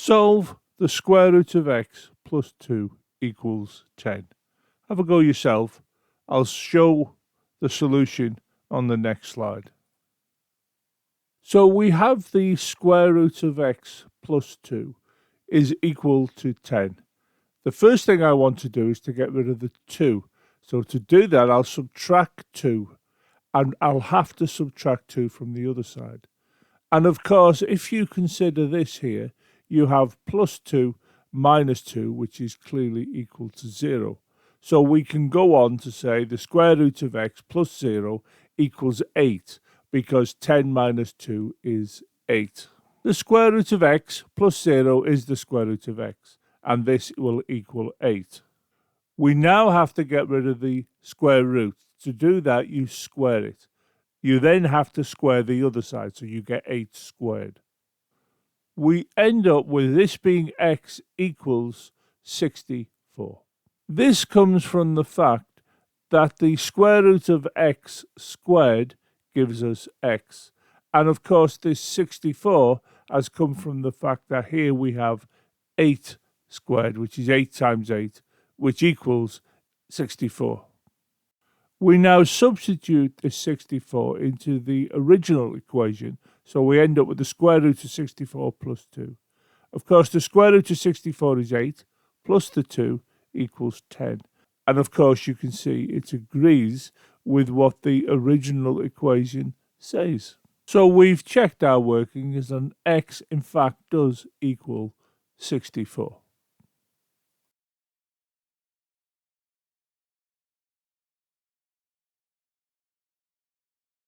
Solve the square root of x plus 2 equals 10. Have a go yourself. I'll show the solution on the next slide. So we have the square root of x plus 2 is equal to 10. The first thing I want to do is to get rid of the 2. So to do that, I'll subtract 2, and I'll have to subtract 2 from the other side. And of course, if you consider this here, you have plus 2 minus 2, which is clearly equal to 0. So we can go on to say the square root of x plus 0 equals 8, because 10 minus 2 is 8. The square root of x plus 0 is the square root of x, and this will equal 8. We now have to get rid of the square root. To do that, you square it. You then have to square the other side, so you get 8 squared. We end up with this being x equals 64. This comes from the fact that the square root of x squared gives us x. And of course, this 64 has come from the fact that here we have 8 squared, which is 8 times 8, which equals 64. We now substitute this 64 into the original equation, so we end up with the square root of 64 plus 2. Of course, the square root of 64 is 8, plus the 2 equals 10. And of course, you can see it agrees with what the original equation says. So we've checked our workings, and x in fact does equal 64.